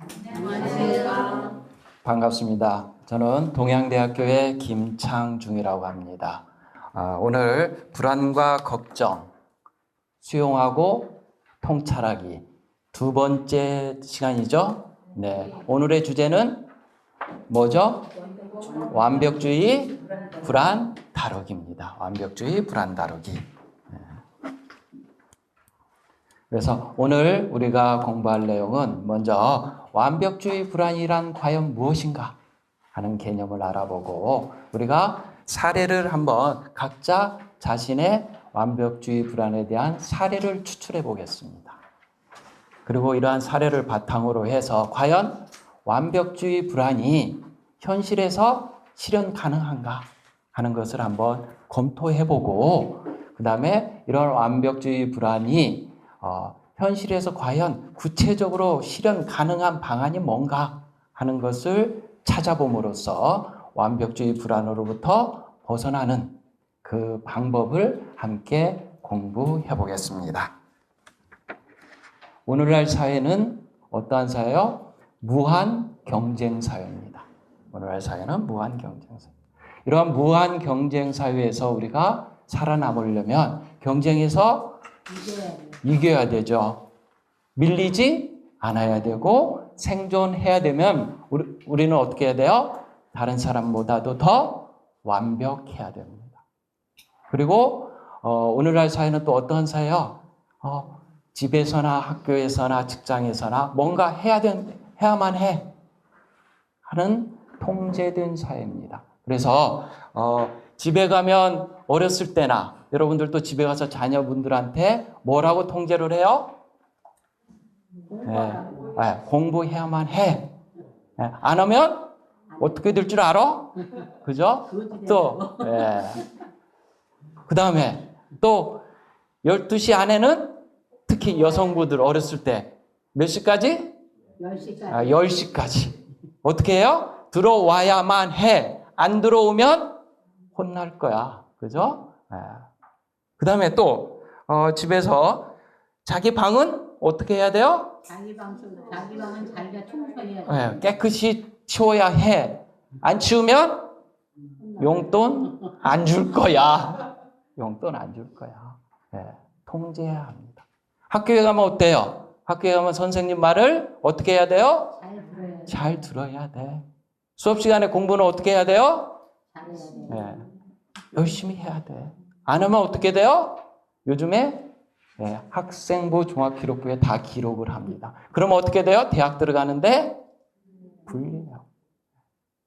안녕하세요. 반갑습니다. 저는 동양대학교의 김창중이라고 합니다. 오늘 불안과 걱정, 수용하고 통찰하기 두 번째 시간이죠. 네, 오늘의 주제는 뭐죠? 완벽주의, 불안 다루기입니다. 완벽주의, 불안 다루기. 그래서 오늘 우리가 공부할 내용은 먼저 완벽주의 불안이란 과연 무엇인가 하는 개념을 알아보고 우리가 사례를 한번 각자 자신의 완벽주의 불안에 대한 사례를 추출해 보겠습니다. 그리고 이러한 사례를 바탕으로 해서 과연 완벽주의 불안이 현실에서 실현 가능한가 하는 것을 한번 검토해 보고 그 다음에 이런 완벽주의 불안이 현실에서 과연 구체적으로 실현 가능한 방안이 뭔가 하는 것을 찾아봄으로써 완벽주의 불안으로부터 벗어나는 그 방법을 함께 공부해 보겠습니다. 오늘날 사회는 어떠한 사회요? 무한 경쟁 사회입니다. 오늘날 사회는 무한 경쟁 사회. 이러한 무한 경쟁 사회에서 우리가 살아남으려면 경쟁에서 이겨야 되죠. 밀리지 않아야 되고 생존해야 되면 우리는 어떻게 해야 돼요? 다른 사람보다도 더 완벽해야 됩니다. 그리고 오늘날 사회는 또 어떤 사회요? 집에서나 학교에서나 직장에서나 뭔가 해야만 해 하는 통제된 사회입니다. 그래서 집에 가면 어렸을 때나 여러분들도 집에 가서 자녀분들한테 뭐라고 통제를 해요? 공부해야만 해. 안 하면 어떻게 될 줄 알아? 그죠? 또, 그 다음에 또 12시 안에는 특히 여성분들 어렸을 때 몇 시까지? 10시까지. 10시까지. 어떻게 해요? 들어와야만 해. 안 들어오면 혼날 거야. 그죠? 그 다음에 또 집에서 자기 방은 어떻게 해야 돼요? 자기 방은 자기가 청소해야 돼. 깨끗이 치워야 해. 안 치우면 용돈 안 줄 거야. 용돈 안 줄 거야. 통제해야 합니다. 학교에 가면 어때요? 학교에 가면 선생님 말을 어떻게 해야 돼요? 잘 들어야 돼. 수업 시간에 공부는 어떻게 해야 돼요? 열심히 해야 돼. 안 하면 어떻게 돼요? 요즘에 학생부 종합기록부에 다 기록을 합니다. 그러면 어떻게 돼요? 대학 들어가는데 불리해요.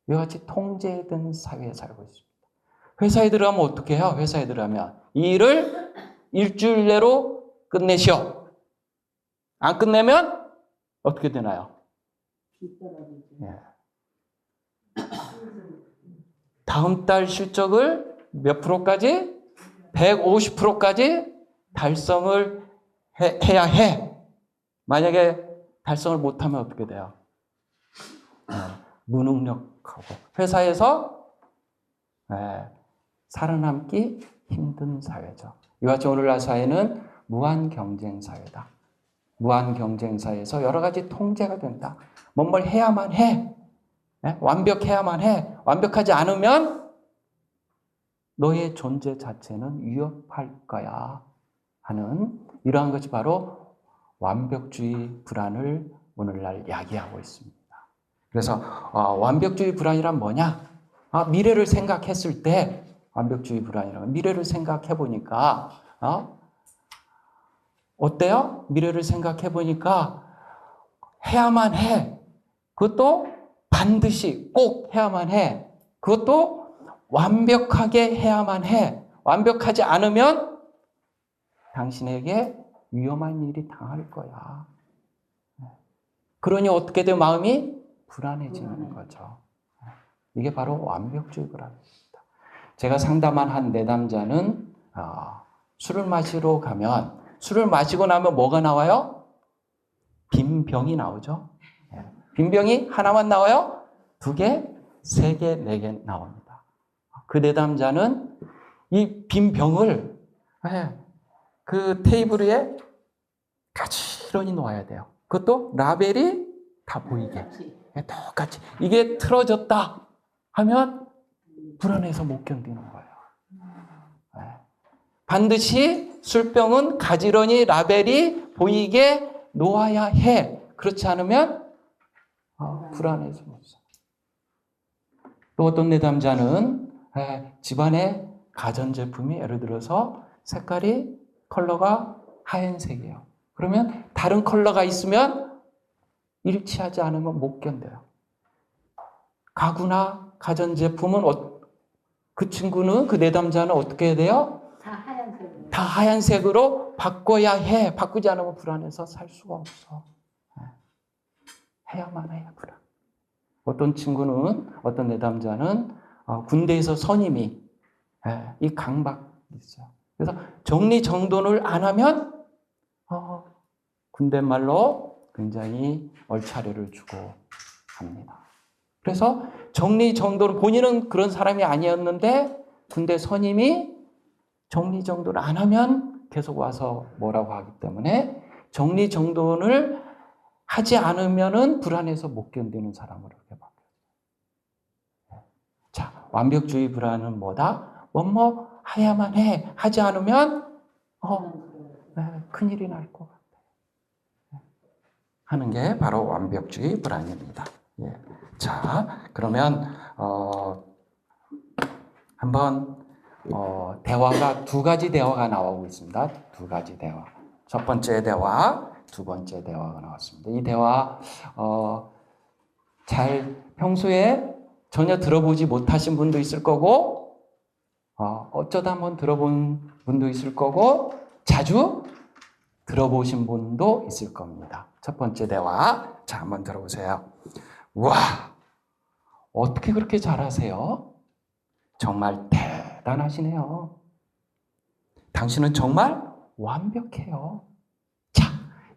이와 같이 통제된 사회에 살고 있습니다. 회사에 들어가면 어떻게 해요? 회사에 들어가면 이 일을 일주일 내로 끝내시오. 안 끝내면 어떻게 되나요? 다음 달 실적을 몇 프로까지? 150%까지 달성을 해야 해. 만약에 달성을 못하면 어떻게 돼요? 무능력하고 회사에서 살아남기 힘든 사회죠. 이와 같이 오늘날 사회는 무한 경쟁 사회다. 무한 경쟁 사회에서 여러 가지 통제가 된다. 뭔 해야만 해. 완벽해야만 해. 완벽하지 않으면 너의 존재 자체는 위협할 거야 하는 이러한 것이 바로 완벽주의 불안을 오늘날 야기하고 있습니다. 그래서 완벽주의 불안이란 뭐냐? 미래를 생각했을 때 완벽주의 불안이란 미래를 생각해 보니까 어때요? 미래를 생각해 보니까 해야만 해. 그것도 반드시 꼭 해야만 해. 그것도 완벽하게 해야만 해. 완벽하지 않으면 당신에게 위험한 일이 당할 거야. 그러니 어떻게 돼? 마음이 불안해지는 거죠. 이게 바로 완벽주의 불안입니다. 제가 상담한 한 내담자는 술을 마시러 가면 술을 마시고 나면 뭐가 나와요? 빈 병이 나오죠. 빈 병이 하나만 나와요? 2개, 3개, 4개 나옵니다. 그 내담자는 이 빈 병을 그 테이블 위에 가지런히 놓아야 돼요. 그것도 라벨이 다 보이게. 같이. 똑같이. 이게 틀어졌다 하면 불안해서 못 견디는 거예요. 네. 반드시 술병은 가지런히 라벨이 보이게 놓아야 해. 그렇지 않으면 불안해서 못 사. 또 어떤 내담자는 집안에 가전제품이 예를 들어서 색깔이 컬러가 하얀색이에요. 그러면 다른 컬러가 있으면 일치하지 않으면 못 견뎌요. 가구나 가전제품은 그 친구는, 그 내담자는 어떻게 해야 돼요? 다 하얀색으로. 다 하얀색으로 바꿔야 해. 바꾸지 않으면 불안해서 살 수가 없어. 해야만 해. 불안. 어떤 친구는, 어떤 내담자는 군대에서 선임이 이 강박이 있어요. 그래서 정리정돈을 안 하면 군대 말로 굉장히 얼차려를 주고 합니다. 그래서 정리정돈을, 본인은 그런 사람이 아니었는데 군대 선임이 정리정돈을 안 하면 계속 와서 뭐라고 하기 때문에 정리정돈을 하지 않으면은 불안해서 못 견디는 사람으로 이렇게 바뀌어요. 자, 완벽주의 불안은 뭐다? 뭐뭐 해야만 해. 하지 않으면 큰일이 날 것 같아요. 하는 게 바로 완벽주의 불안입니다. 예. 자, 그러면 한번 대화가 두 가지 대화가 나오고 있습니다. 두 가지 대화. 첫 번째 대화, 두 번째 대화가 나왔습니다. 이 대화 잘 평소에 전혀 들어보지 못하신 분도 있을 거고 어쩌다 한번 들어본 분도 있을 거고 자주 들어보신 분도 있을 겁니다. 첫 번째 대화, 자 한번 들어보세요. 와, 어떻게 그렇게 잘하세요? 정말 대단하시네요. 당신은 정말 완벽해요. 자,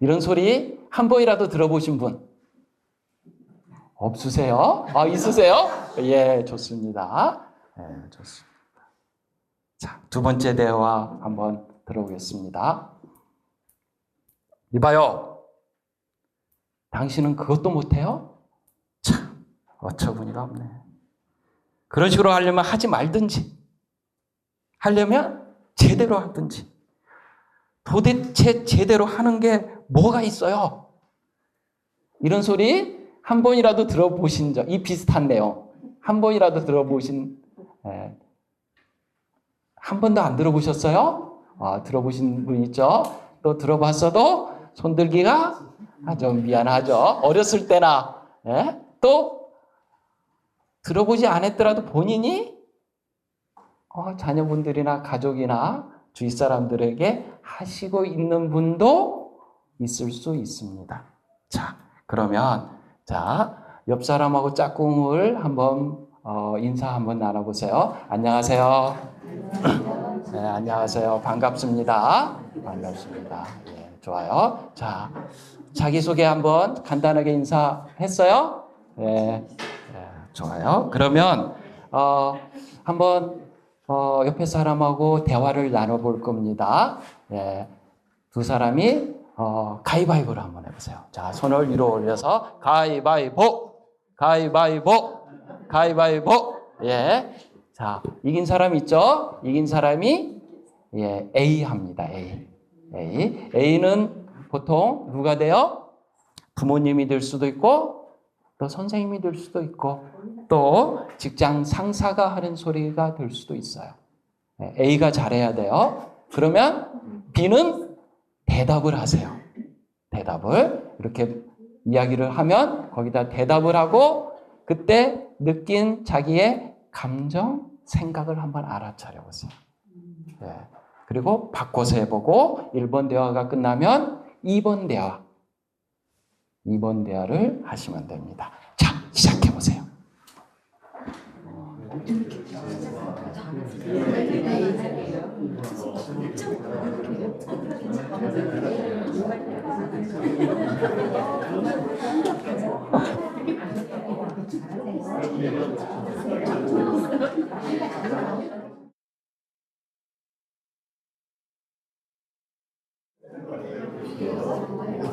이런 소리 한 번이라도 들어보신 분 없으세요? 있으세요? 예, 좋습니다. 예, 좋습니다. 자, 두 번째 대화 한번 들어보겠습니다. 이봐요. 당신은 그것도 못해요? 참, 어처구니가 없네. 그런 식으로 하려면 하지 말든지, 하려면 제대로 하든지. 도대체 제대로 하는 게 뭐가 있어요? 이런 소리 한 번이라도 들어보신 적, 이 비슷한 내용 한 번이라도 들어보신, 한 번도 안 들어보셨어요? 들어보신 분 있죠? 또 들어봤어도 손들기가 좀 미안하죠. 어렸을 때나 또 들어보지 않았더라도 본인이 자녀분들이나 가족이나 주위 사람들에게 하시고 있는 분도 있을 수 있습니다. 자, 그러면 옆 사람하고 짝꿍을 한번 인사 한번 나눠보세요. 안녕하세요. 네, 안녕하세요. 반갑습니다. 반갑습니다. 예, 좋아요. 자, 자기소개 한번 간단하게 인사했어요? 네, 좋아요. 그러면 한번 옆에 사람하고 대화를 나눠볼 겁니다. 예, 두 사람이 가위바위보를 한번 해보세요. 자, 손을 위로 올려서 가위바위보, 가위바위보, 가위바위보. 예, 자, 이긴 사람 있죠? 이긴 사람이 A 합니다. A는 보통 누가 돼요? 부모님이 될 수도 있고 또 선생님이 될 수도 있고 또 직장 상사가 하는 소리가 될 수도 있어요. A가 잘해야 돼요. 그러면 B는 대답을 하세요. 대답을 이렇게 이야기를 하면 거기다 대답을 하고 그때 느낀 자기의 감정, 생각을 한번 알아차려 보세요. 그리고 바꿔서 해보고 1번 대화가 끝나면 2번 대화를 하시면 됩니다. 자, 시작해 보세요.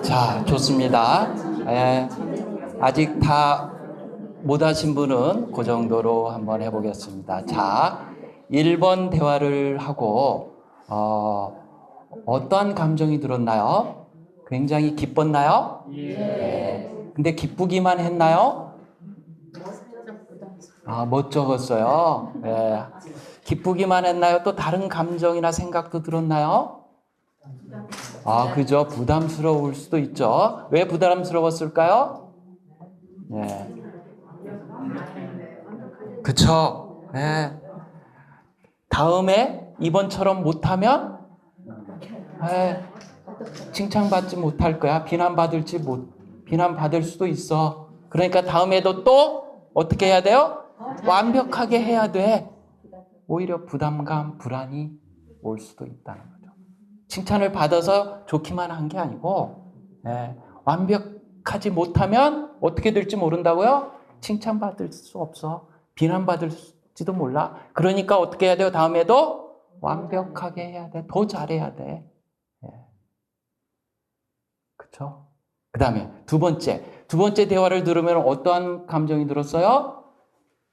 자, 좋습니다. 아직 다 못하신 분은 그 정도로 한번 해보겠습니다. 자, 1번 대화를 하고 어떠한 감정이 들었나요? 굉장히 기뻤나요? 네. 근데 기쁘기만 했나요? 못 적었어요. 네. 기쁘기만 했나요? 또 다른 감정이나 생각도 들었나요? 그죠. 부담스러울 수도 있죠. 왜 부담스러웠을까요? 네. 그쵸. 네. 다음에 이번처럼 못하면 칭찬받지 못할 거야. 비난받을 수도 있어. 그러니까 다음에도 또 어떻게 해야 돼요? 완벽하게 해야 돼. 오히려 부담감, 불안이 올 수도 있다는 거죠. 칭찬을 받아서 좋기만 한 게 아니고 완벽하지 못하면 어떻게 될지 모른다고요? 칭찬받을 수 없어. 비난받을지도 몰라. 그러니까 어떻게 해야 돼요? 다음에도 완벽하게 해야 돼. 더 잘해야 돼. 그렇죠? 그 다음에 두 번째 대화를 들으면 어떠한 감정이 들었어요?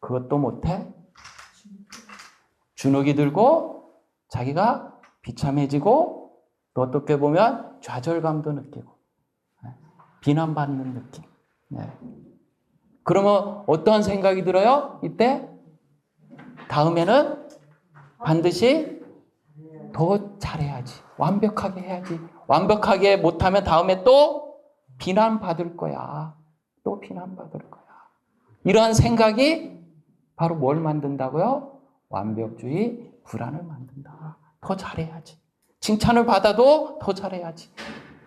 그것도 못해? 주눅이 들고 자기가 비참해지고 또 어떻게 보면 좌절감도 느끼고 비난받는 느낌. 그러면 어떠한 생각이 들어요? 이때 다음에는 반드시 더 잘해야지. 완벽하게 해야지. 완벽하게 못하면 다음에 또 비난받을 거야. 또 비난받을 거야. 이러한 생각이 바로 뭘 만든다고요? 완벽주의, 불안을 만든다. 더 잘해야지. 칭찬을 받아도 더 잘해야지.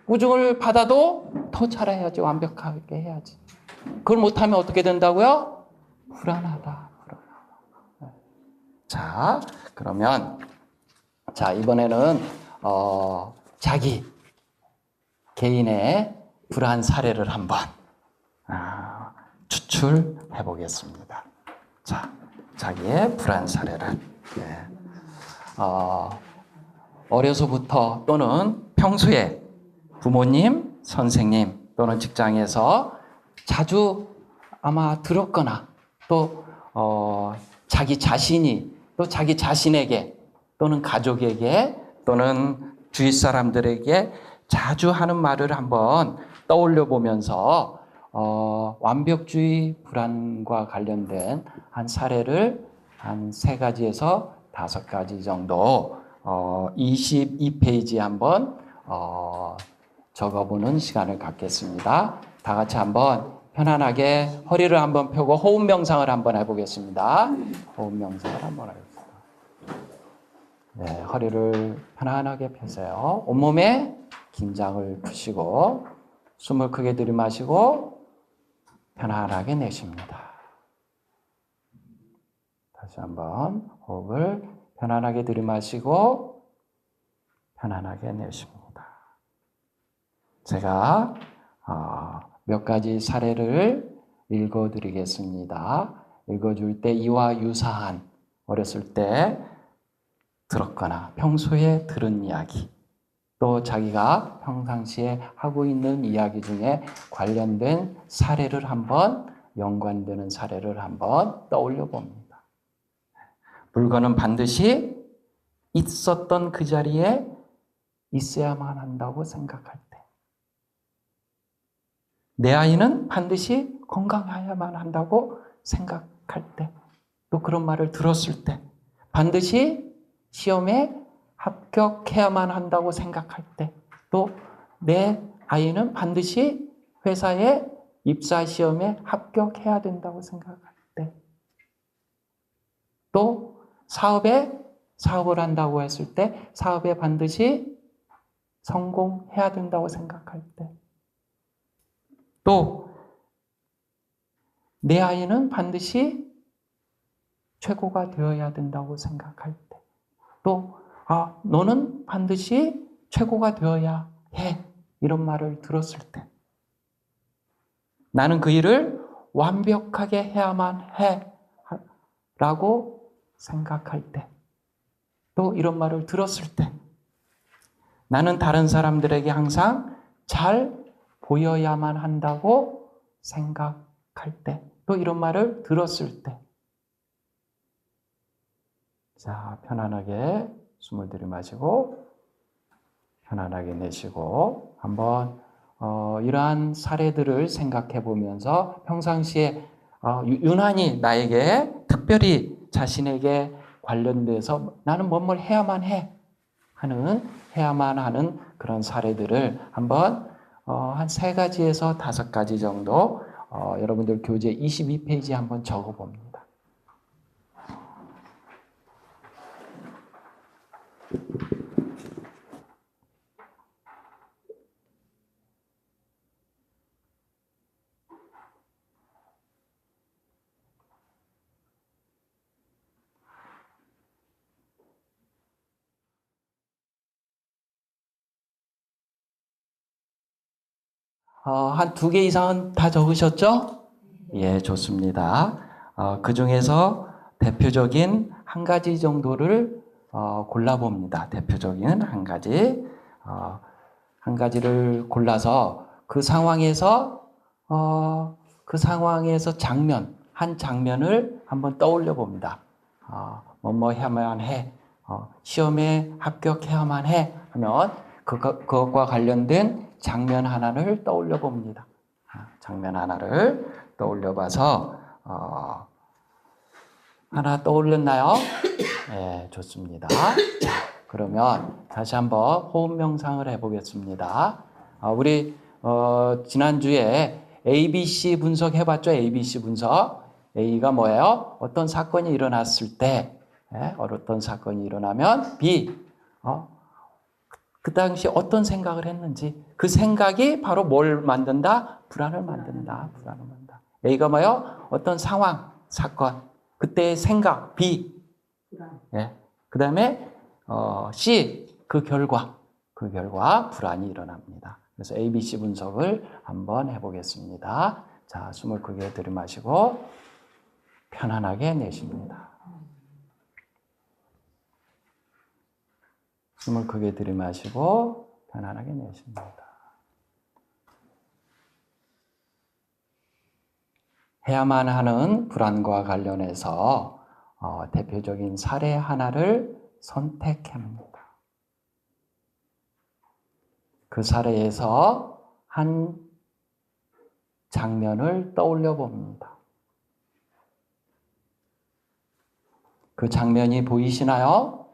우중을 받아도 더 잘해야지. 완벽하게 해야지. 그걸 못하면 어떻게 된다고요? 불안하다. 자, 그러면 이번에는 자기 개인의 불안 사례를 한번 추출해 보겠습니다. 자, 자기의 불안 사례를 어려서부터 또는 평소에 부모님, 선생님 또는 직장에서 자주 아마 들었거나 또 자기 자신이 또 자기 자신에게 또는 가족에게 또는 주위 사람들에게 자주 하는 말을 한번 떠올려 보면서 완벽주의 불안과 관련된 한 사례를 한 3가지에서 5가지 정도 22페이지에 한번 적어보는 시간을 갖겠습니다. 다 같이 한번 편안하게 허리를 한번 펴고 호흡 명상을 한번 해보겠습니다. 호흡 명상을 한번 하겠습니다. 네, 허리를 편안하게 펴세요. 온몸에 긴장을 푸시고 숨을 크게 들이마시고 편안하게 내쉽니다. 다시 한번 호흡을 편안하게 들이마시고 편안하게 내쉽니다. 제가 몇 가지 사례를 읽어드리겠습니다. 읽어줄 때 이와 유사한 어렸을 때 들었거나 평소에 들은 이야기 또 자기가 평상시에 하고 있는 이야기 중에 관련된 사례를 한번 연관되는 사례를 한번 떠올려 봅니다. 물건은 반드시 있었던 그 자리에 있어야만 한다고 생각할 때, 내 아이는 반드시 건강해야만 한다고 생각할 때, 또 그런 말을 들었을 때, 반드시 시험에 합격해야만 한다고 생각할 때, 또 내 아이는 반드시 회사에 입사 시험에 합격해야 된다고 생각할 때, 또 사업을 한다고 했을 때 사업에 반드시 성공해야 된다고 생각할 때, 또 내 아이는 반드시 최고가 되어야 된다고 생각할 때, 또 너는 반드시 최고가 되어야 해, 이런 말을 들었을 때, 나는 그 일을 완벽하게 해야만 해 라고 생각할 때, 또 이런 말을 들었을 때, 나는 다른 사람들에게 항상 잘 보여야만 한다고 생각할 때, 또 이런 말을 들었을 때. 자, 편안하게 숨을 들이마시고 편안하게 내쉬고 한번 이러한 사례들을 생각해 보면서 평상시에 유난히 나에게 특별히 자신에게 관련돼서 나는 뭐뭘 해야만 해 하는 해야만 하는 그런 사례들을 한번 한 3가지에서 5가지 정도 여러분들 교재 22페이지에 한번 적어 봅니다. 한 2개 이상은 다 적으셨죠? 예, 좋습니다. 그 중에서 대표적인 한 가지 정도를 골라봅니다. 대표적인 한 가지. 한 가지를 골라서 그 상황에서 한 장면을 한번 떠올려 봅니다. 뭐뭐 해야만 해. 시험에 합격해야만 해. 하면 그것과 관련된 장면 하나를 떠올려 봅니다. 장면 하나를 떠올려 봐서 하나 떠올렸나요? 네, 좋습니다. 자, 그러면 다시 한번 호흡 명상을 해보겠습니다. 우리 지난주에 ABC 분석 해봤죠? ABC 분석. A가 뭐예요? 어떤 사건이 일어났을 때, 어떤 사건이 일어나면 B, 그 당시 어떤 생각을 했는지 그 생각이 바로 뭘 만든다? 불안을 만든다. 불안을 만든다. A가 뭐예요? 어떤 상황, 사건, 그때의 생각, B. 예. 그 다음에 C, 그 결과 불안이 일어납니다. 그래서 ABC 분석을 한번 해보겠습니다. 자, 숨을 크게 들이마시고 편안하게 내쉽니다. 숨을 크게 들이마시고 편안하게 내쉽니다. 해야만 하는 불안과 관련해서 대표적인 사례 하나를 선택합니다. 그 사례에서 한 장면을 떠올려 봅니다. 그 장면이 보이시나요?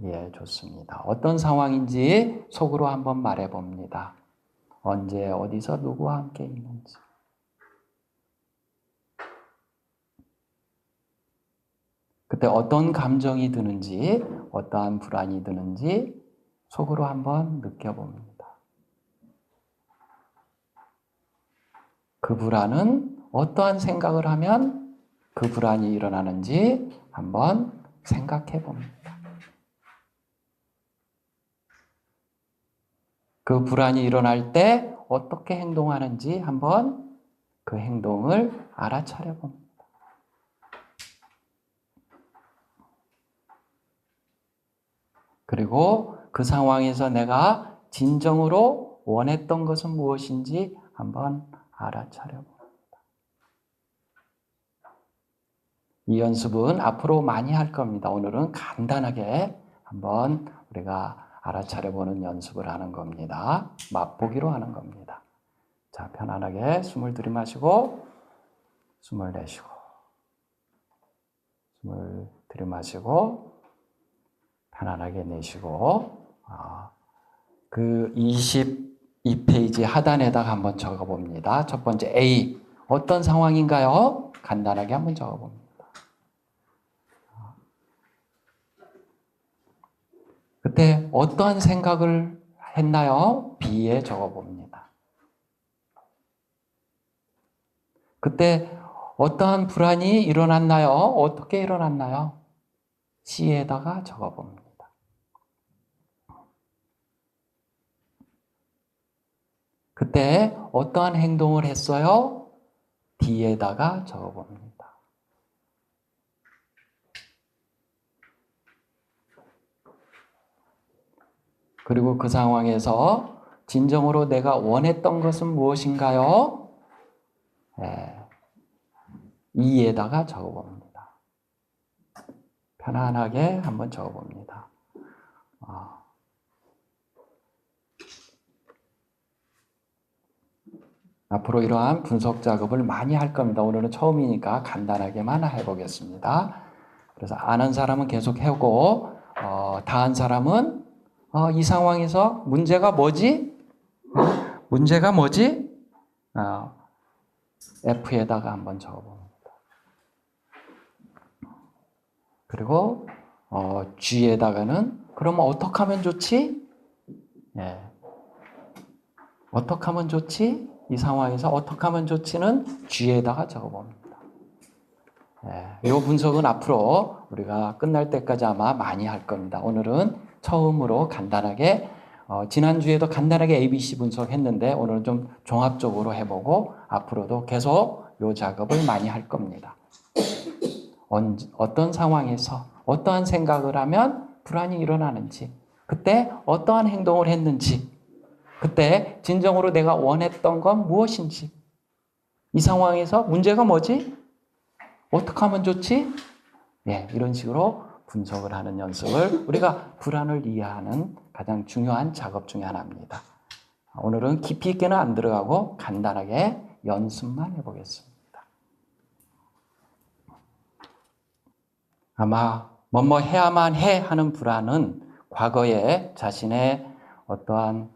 예, 좋습니다. 어떤 상황인지 속으로 한번 말해 봅니다. 언제, 어디서, 누구와 함께 있는지. 그때 어떤 감정이 드는지, 어떠한 불안이 드는지 속으로 한번 느껴봅니다. 그 불안은 어떠한 생각을 하면 그 불안이 일어나는지 한번 생각해 봅니다. 그 불안이 일어날 때 어떻게 행동하는지 한번 그 행동을 알아차려 봅니다. 그리고 그 상황에서 내가 진정으로 원했던 것은 무엇인지 한번 알아차려 봅니다. 이 연습은 앞으로 많이 할 겁니다. 오늘은 간단하게 한번 우리가 알아차려보는 연습을 하는 겁니다. 맛보기로 하는 겁니다. 자, 편안하게 숨을 들이마시고 숨을 내쉬고 숨을 들이마시고 편안하게 내쉬고 그 22페이지 하단에다가 한번 적어봅니다. 첫 번째 A, 어떤 상황인가요? 간단하게 한번 적어봅니다. 그때 어떠한 생각을 했나요? B에 적어봅니다. 그때 어떠한 불안이 일어났나요? 어떻게 일어났나요? C에다가 적어봅니다. 그때 어떠한 행동을 했어요? D에다가 적어봅니다. 그리고 그 상황에서 진정으로 내가 원했던 것은 무엇인가요? 2에다가 적어봅니다. 편안하게 한번 적어봅니다. 앞으로 이러한 분석 작업을 많이 할 겁니다. 오늘은 처음이니까 간단하게만 해보겠습니다. 그래서 아는 사람은 계속 해오고 다 한 사람은 이 상황에서 문제가 뭐지? 문제가 뭐지? F에다가 한번 적어봅니다. 그리고 G에다가는 그러면 어떻게 하면 좋지? 어떻게 하면 좋지? 이 상황에서 어떻게 하면 좋지는 G에다가 적어봅니다. 이 분석은 앞으로 우리가 끝날 때까지 아마 많이 할 겁니다. 오늘은 처음으로 간단하게 지난주에도 간단하게 ABC 분석했는데 오늘은 좀 종합적으로 해보고 앞으로도 계속 이 작업을 많이 할 겁니다. 어떤 상황에서 어떠한 생각을 하면 불안이 일어나는지, 그때 어떠한 행동을 했는지, 그때 진정으로 내가 원했던 건 무엇인지, 이 상황에서 문제가 뭐지? 어떻게 하면 좋지? 이런 식으로 분석을 하는 연습을 우리가 불안을 이해하는 가장 중요한 작업 중에 하나입니다. 오늘은 깊이 있게는 안 들어가고 간단하게 연습만 해보겠습니다. 아마 뭐뭐 해야만 해 하는 불안은 과거에 자신의 어떠한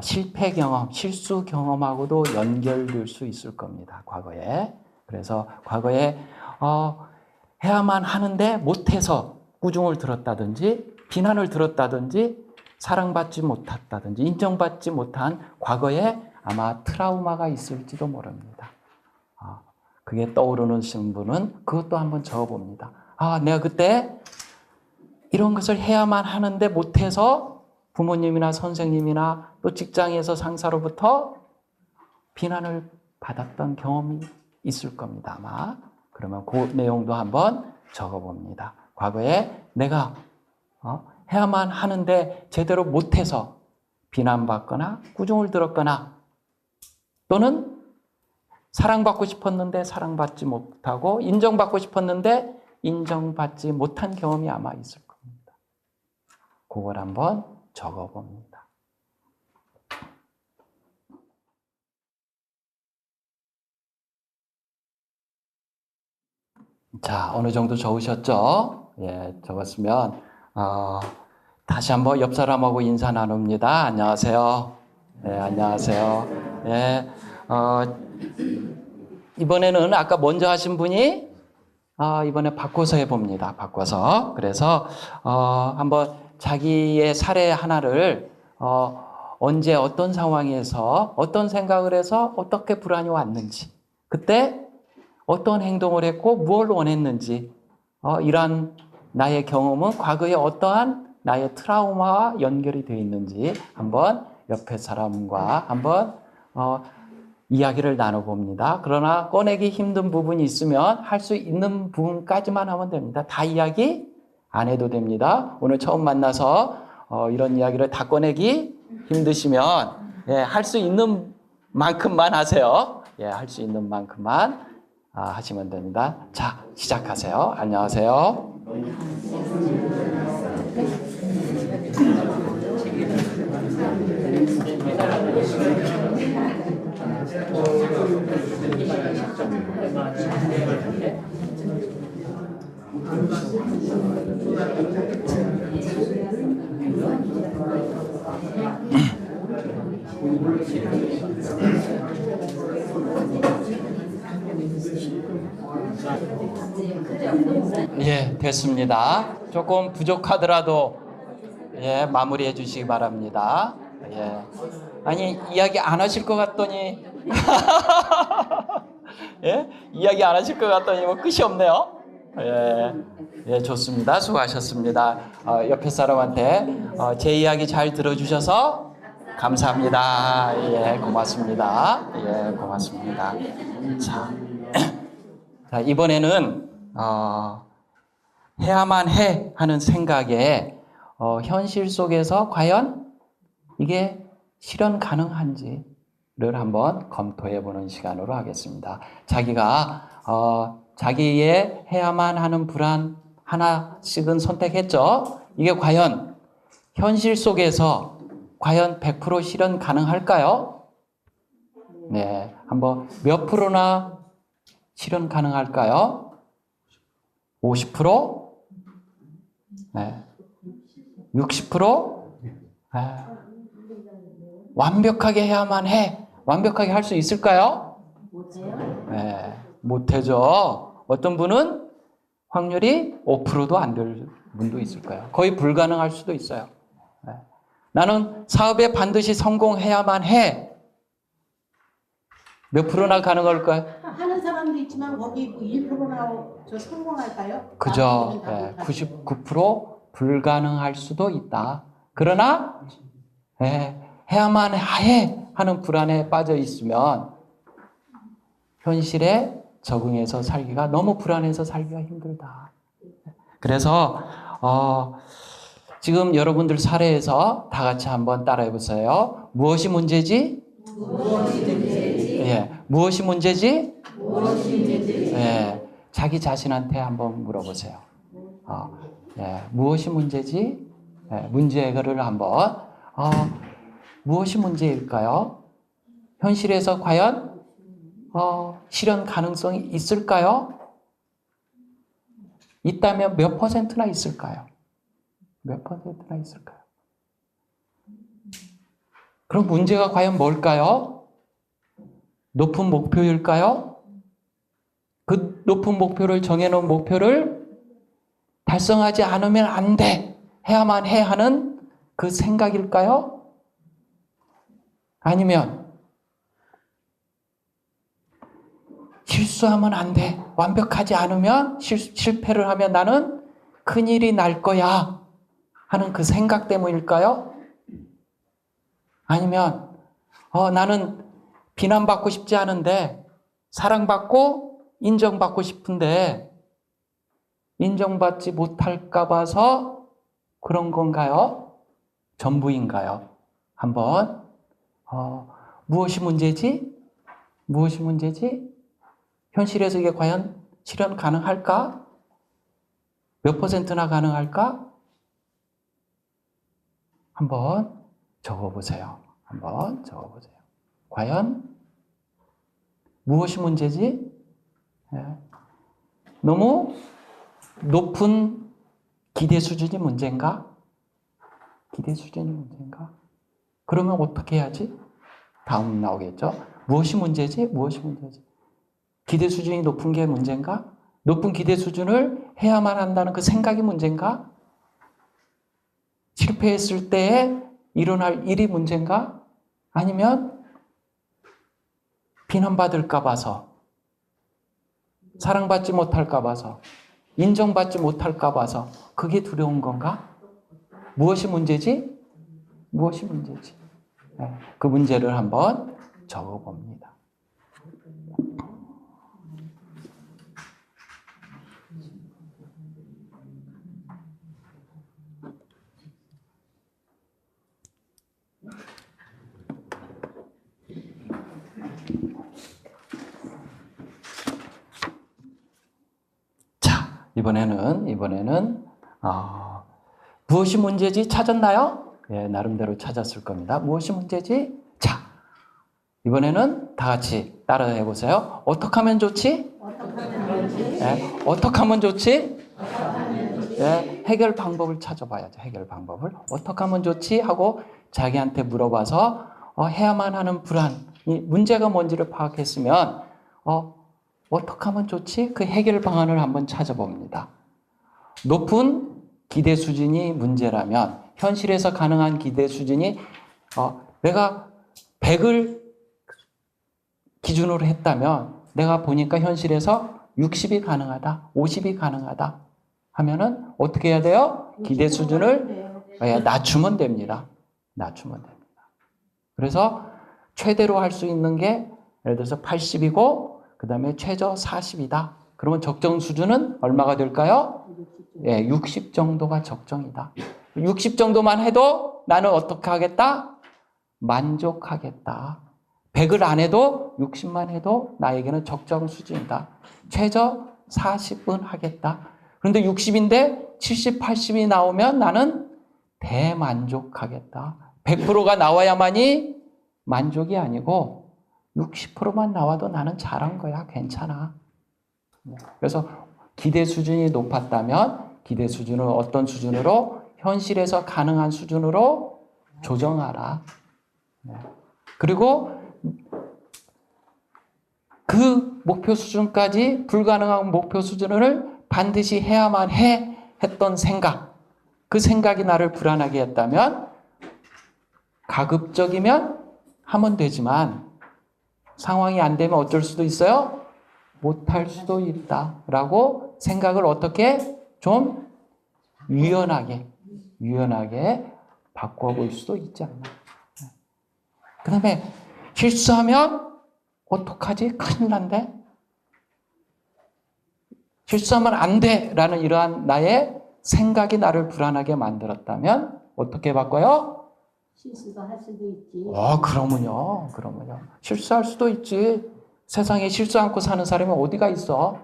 실패 경험, 실수 경험하고도 연결될 수 있을 겁니다. 과거에. 그래서 과거에 해야만 하는데 못해서 꾸중을 들었다든지 비난을 들었다든지 사랑받지 못했다든지 인정받지 못한 과거에 아마 트라우마가 있을지도 모릅니다. 그게 떠오르는 분은 그것도 한번 적어봅니다. 내가 그때 이런 것을 해야만 하는데 못해서 부모님이나 선생님이나 또 직장에서 상사로부터 비난을 받았던 경험이 있을 겁니다. 아마. 그러면 그 내용도 한번 적어봅니다. 과거에 내가 해야만 하는데 제대로 못해서 비난받거나 꾸중을 들었거나 또는 사랑받고 싶었는데 사랑받지 못하고 인정받고 싶었는데 인정받지 못한 경험이 아마 있을 겁니다. 그걸 한번 적어봅니다. 자, 어느 정도 적으셨죠? 적었으면 다시 한번 옆 사람하고 인사 나눕니다. 안녕하세요. 안녕하세요. 이번에는 아까 먼저 하신 분이 이번에 바꿔서 해봅니다. 바꿔서. 그래서 한번 자기의 사례 하나를 언제 어떤 상황에서 어떤 생각을 해서 어떻게 불안이 왔는지, 그때 어떤 행동을 했고 무엇을 원했는지, 이러한 나의 경험은 과거에 어떠한 나의 트라우마와 연결이 되어 있는지 한번 옆에 사람과 한번 이야기를 나눠봅니다. 그러나 꺼내기 힘든 부분이 있으면 할 수 있는 부분까지만 하면 됩니다. 다 이야기 안 해도 됩니다. 오늘 처음 만나서 이런 이야기를 다 꺼내기 힘드시면 할 수 있는 만큼만 하세요. 할 수 있는 만큼만 하시면 됩니다. 자, 시작하세요. 안녕하세요. 됐습니다. 조금 부족하더라도 마무리해 주시기 바랍니다. 아니, 이야기 안 하실 것 같더니 이야기 안 하실 것 같더니 뭐 끝이 없네요. 좋습니다. 수고하셨습니다. 옆에 사람한테 제 이야기 잘 들어주셔서 감사합니다. 고맙습니다. 고맙습니다. 자, 이번에는 해야만 해 하는 생각에 현실 속에서 과연 이게 실현 가능한지, 한번 검토해 보는 시간으로 하겠습니다. 자기가 자기의 해야만 하는 불안 하나씩은 선택했죠. 이게 과연 현실 속에서 과연 100% 실현 가능할까요? 네, 한번 몇 프로나 실현 가능할까요? 50%? 네. 60%? 네. 완벽하게 해야만 해. 완벽하게 할 수 있을까요? 못해요? 네, 못해죠. 어떤 분은 확률이 5%도 안 될 분도 있을 거예요. 거의 불가능할 수도 있어요. 네. 나는 사업에 반드시 성공해야만 해. 몇 프로나 가능할까요? 하는 사람도 있지만 거기 1%나 저 성공할까요? 그죠. 나머지는 다 네, 못하죠. 99% 불가능할 수도 있다. 그러나 해야만 해 하는 불안에 빠져 있으면 현실에 적응해서 살기가 너무 불안해서 살기가 힘들다. 그래서 지금 여러분들 사례에서 다 같이 한번 따라해 보세요. 무엇이 문제지? 무엇이 문제지? 예, 무엇이 문제지? 무엇이 문제지? 예, 자기 자신한테 한번 물어보세요. 무엇이 문제지? 예, 문제를 한번 무엇이 문제일까요? 현실에서 과연 실현 가능성이 있을까요? 있다면 몇 퍼센트나 있을까요? 몇 퍼센트나 있을까요? 그럼 문제가 과연 뭘까요? 높은 목표일까요? 그 높은 목표를 정해놓은 목표를 달성하지 않으면 안 돼. 해야만 해 하는 그 생각일까요? 아니면 실수하면 안 돼. 완벽하지 않으면 실패를 하면 나는 큰일이 날 거야 하는 그 생각 때문일까요? 아니면 나는 비난받고 싶지 않은데 사랑받고 인정받고 싶은데 인정받지 못할까 봐서 그런 건가요? 전부인가요? 한번 무엇이 문제지? 무엇이 문제지? 현실에서 이게 과연 실현 가능할까? 몇 퍼센트나 가능할까? 한번 적어보세요. 한번 적어보세요. 과연 무엇이 문제지? 너무 높은 기대 수준이 문제인가? 기대 수준이 문제인가? 그러면 어떻게 해야지? 다음 나오겠죠? 무엇이 문제지? 무엇이 문제지? 기대 수준이 높은 게 문제인가? 높은 기대 수준을 해야만 한다는 그 생각이 문제인가? 실패했을 때에 일어날 일이 문제인가? 아니면 비난받을까 봐서, 사랑받지 못할까 봐서, 인정받지 못할까 봐서 그게 두려운 건가? 무엇이 문제지? 무엇이 문제지? 그 문제를 한번 적어봅니다. 이번에는 무엇이 문제지 찾았나요? 예, 나름대로 찾았을 겁니다. 무엇이 문제지? 자, 이번에는 다 같이 따라해 보세요. 어떻게 하면 좋지? 어떻게 하면 좋지? 예, 해결 방법을 찾아봐야죠. 해결 방법을 어떻게 하면 좋지? 하고 자기한테 물어봐서 해야만 하는 불안, 이 문제가 뭔지를 파악했으면 어떻게 하면 좋지? 그 해결 방안을 한번 찾아봅니다. 높은 기대 수준이 문제라면 현실에서 가능한 기대 수준이 내가 100을 기준으로 했다면 내가 보니까 현실에서 60이 가능하다, 50이 가능하다 하면은 어떻게 해야 돼요? 기대 수준을 낮추면 됩니다. 낮추면 됩니다. 그래서 최대로 할 수 있는 게 예를 들어서 80이고 그 다음에 최저 40이다. 그러면 적정 수준은 얼마가 될까요? 60 정도가 적정이다. 60 정도만 해도 나는 어떻게 하겠다? 만족하겠다. 100을 안 해도 60만 해도 나에게는 적정 수준이다. 최저 40은 하겠다. 그런데 60인데 70, 80이 나오면 나는 대만족하겠다. 100%가 나와야만이 만족이 아니고 60%만 나와도 나는 잘한 거야. 괜찮아. 그래서 기대 수준이 높았다면 기대 수준을 어떤 수준으로? 현실에서 가능한 수준으로 조정하라. 그리고 그 목표 수준까지 불가능한 목표 수준을 반드시 해야만 했던 생각, 그 생각이 나를 불안하게 했다면 가급적이면 하면 되지만 상황이 안 되면 어쩔 수도 있어요? 못할 수도 있다라고 생각을 어떻게 좀 유연하게 바꿔볼 수도 있지 않나. 그 다음에 실수하면 어떡하지? 큰일 난데? 실수하면 안 돼! 라는 이러한 나의 생각이 나를 불안하게 어떻게 바꿔요? 실수도 할 수도 있지. 그러면요. 실수할 수도 있지. 세상에 실수 않고 사는 사람이 어디가 있어?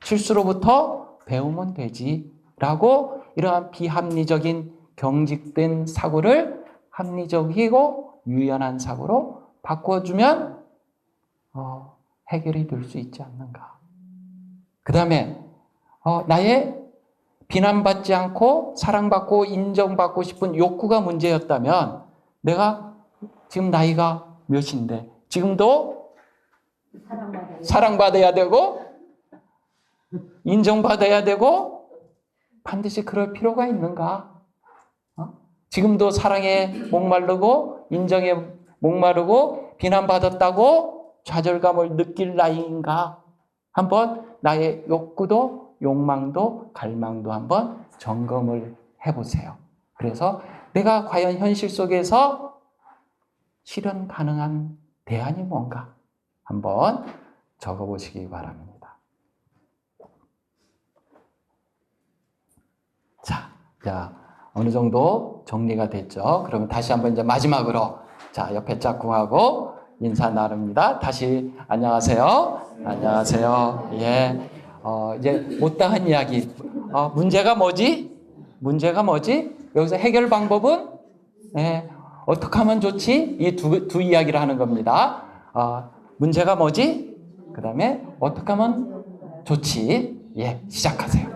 실수로부터 배우면 되지. 라고 이러한 비합리적인 경직된 사고를 합리적이고 유연한 사고로 바꿔주면 해결이 될 수 있지 않는가. 그 다음에 나의 비난받지 않고 사랑받고 인정받고 싶은 욕구가 문제였다면 내가 지금 나이가 몇인데 지금도 사랑받아야 되고 인정받아야 되고 반드시 그럴 필요가 있는가? 지금도 사랑에 목마르고 인정에 목마르고 비난받았다고 좌절감을 느낄 나이인가? 한번 나의 욕구도 욕망도 갈망도 한번 점검을 해보세요. 그래서 내가 과연 현실 속에서 실현 가능한 대안이 뭔가 한번 적어보시기 바랍니다. 자, 어느 정도 정리가 됐죠? 그러면 다시 한번 이제 마지막으로 옆에 짝꿍하고 인사 나눕니다. 다시 안녕하세요. 안녕하세요. 예. 이제 못다한 이야기. 문제가 뭐지? 여기서 해결 방법은 어떻게 하면 좋지? 이 두 이야기를 하는 겁니다. 문제가 뭐지? 그 다음에 어떻게 하면 좋지? 예, 시작하세요.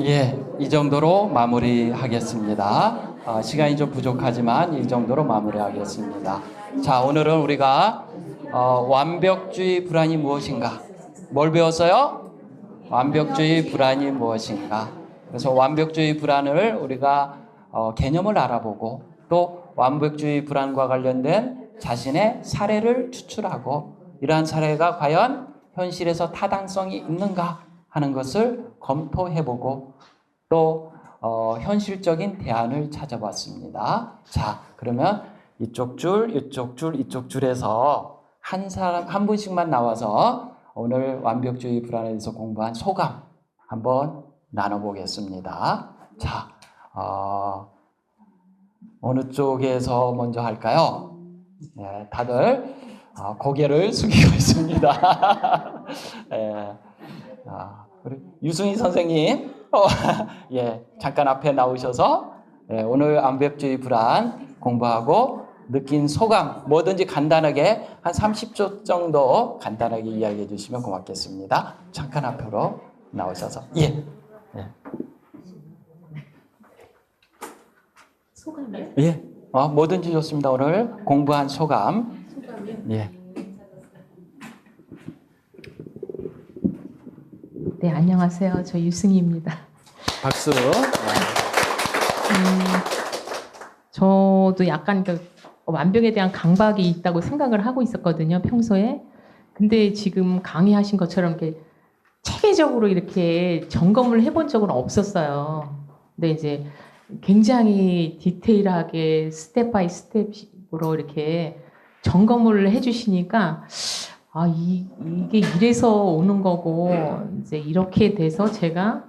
예, 이 정도로 마무리하겠습니다. 시간이 좀 부족하지만 이 정도로 마무리하겠습니다. 자, 오늘은 우리가 완벽주의 불안이 무엇인가? 뭘 배웠어요? 완벽주의 불안이 무엇인가? 그래서 완벽주의 불안을 우리가 개념을 알아보고 또 완벽주의 불안과 관련된 자신의 사례를 추출하고 이러한 사례가 과연 현실에서 타당성이 있는가 하는 것을 검토해보고 또 현실적인 대안을 찾아봤습니다. 자, 그러면 이쪽 줄, 이쪽 줄, 이쪽 줄에서 한 분씩만 나와서 오늘 완벽주의 불안에 대해서 공부한 소감 한번 나눠보겠습니다. 자, 어느 쪽에서 먼저 할까요? 네, 다들 고개를 숙이고 있습니다. 네, 우리 유승희 선생님, 예, 잠깐 앞에 나오셔서 오늘 완벽주의 불안 공부하고 느낀 소감 뭐든지 간단하게 한 30초 정도 간단하게 이야기해 주시면 고맙겠습니다. 잠깐 앞으로 나오셔서 예. 소감이요? 예. 뭐든지 좋습니다. 오늘 공부한 소감. 소감이요? 예. 네, 안녕하세요. 저 유승희입니다. 박수. 저도 약간 완벽에 대한 강박이 있다고 생각을 하고 있었거든요, 평소에. 근데 지금 강의하신 것처럼 이렇게 체계적으로 이렇게 점검을 해본 적은 없었어요. 근데 이제 굉장히 디테일하게 스텝 바이 스텝으로 이렇게 점검을 해주시니까 이게 이래서 오는 거고 이제 이렇게 돼서 제가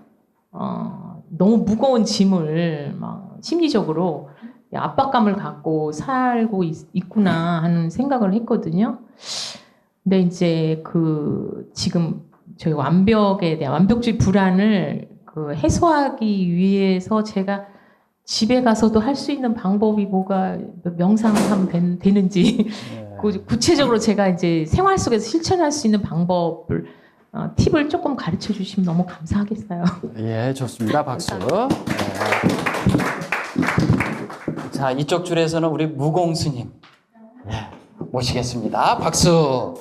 너무 무거운 짐을 막 심리적으로 압박감을 갖고 살고 있구나 하는 생각을 했거든요. 근데 이제 지금 저희 완벽에 대한 완벽주의 불안을 해소하기 위해서 제가 집에 가서도 할 수 있는 방법이 뭐가 명상하면 되는지 구체적으로 제가 이제 생활 속에서 실천할 수 있는 방법을 팁을 조금 가르쳐 주시면 너무 감사하겠어요. 예, 좋습니다. 박수. 네. 자, 이쪽 줄에서는 우리 무공스님 모시겠습니다. 박수.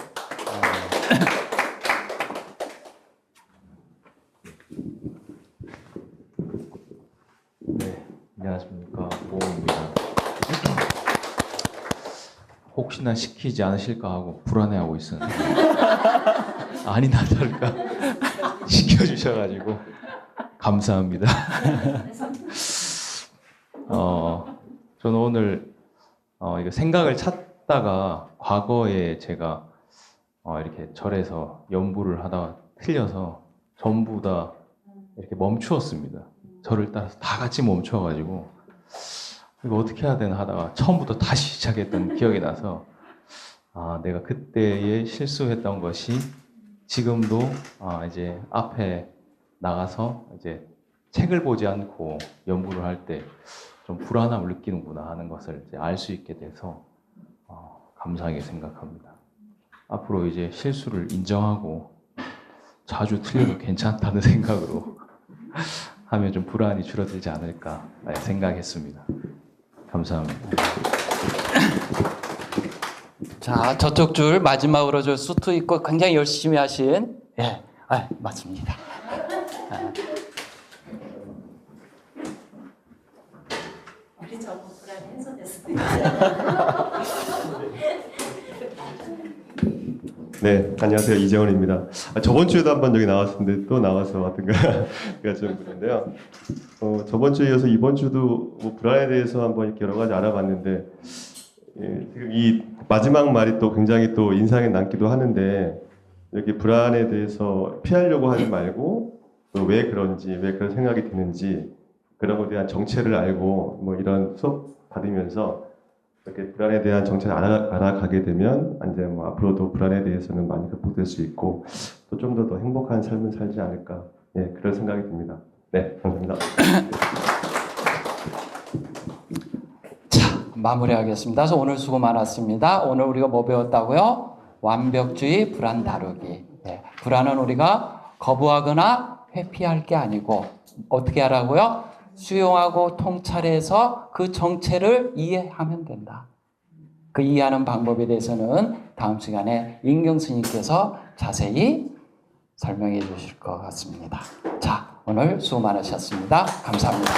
네, 안녕하십니까, 모입니다. 혹시나 시키지 않으실까 하고 불안해하고 있었는데 아니나 다를까 시켜주셔가지고 감사합니다. 저는 오늘 이거 생각을 찾다가 과거에 제가 이렇게 절에서 연부를 하다가 틀려서 전부 다 이렇게 멈추었습니다. 저를 따라서 다 같이 멈춰가지고 이거 어떻게 해야 되나 하다가 처음부터 다시 시작했던 기억이 나서 내가 그때에 실수했던 것이 지금도 이제 앞에 나가서 이제 책을 보지 않고 연구를 할 때 좀 불안함을 느끼는구나 하는 것을 이제 알 수 있게 돼서 감사하게 생각합니다. 앞으로 이제 실수를 인정하고 자주 틀려도 괜찮다는 생각으로 하면 좀 불안이 줄어들지 않을까 생각했습니다. 감사합니다. 자, 저쪽 줄 마지막으로 저 수트 입고 굉장히 열심히 하신 맞습니다. 우리 저번 불안이 해소됐습니다. 네, 안녕하세요. 이재원입니다. 저번 주에도 한번 여기 나왔었는데 또 나와서 왔던가 좀 그런데요. 저번 주에 이어서 이번 주도 뭐 불안에 대해서 한번 이렇게 여러 가지 알아봤는데 이 마지막 말이 또 굉장히 또 인상에 남기도 하는데 이렇게 불안에 대해서 피하려고 하지 말고 또 왜 그런지 왜 그런 생각이 드는지 그런 것에 대한 정체를 알고 뭐 이런 수업 받으면서 이렇게 불안에 대한 정체를 알아가게 되면 이제 뭐 앞으로도 불안에 대해서는 많이 극복될 수 있고 또 좀 더 행복한 삶을 살지 않을까 그런 생각이 듭니다. 네, 감사합니다. 자, 마무리하겠습니다. 그래서 오늘 수고 많았습니다. 오늘 우리가 뭐 배웠다고요? 완벽주의 불안 다루기. 불안은 우리가 거부하거나 회피할 게 아니고 어떻게 하라고요? 수용하고 통찰해서 그 정체를 이해하면 된다. 그 이해하는 방법에 대해서는 다음 시간에 인경 스님께서 자세히 설명해 주실 것 같습니다. 자, 오늘 수고 많으셨습니다. 감사합니다.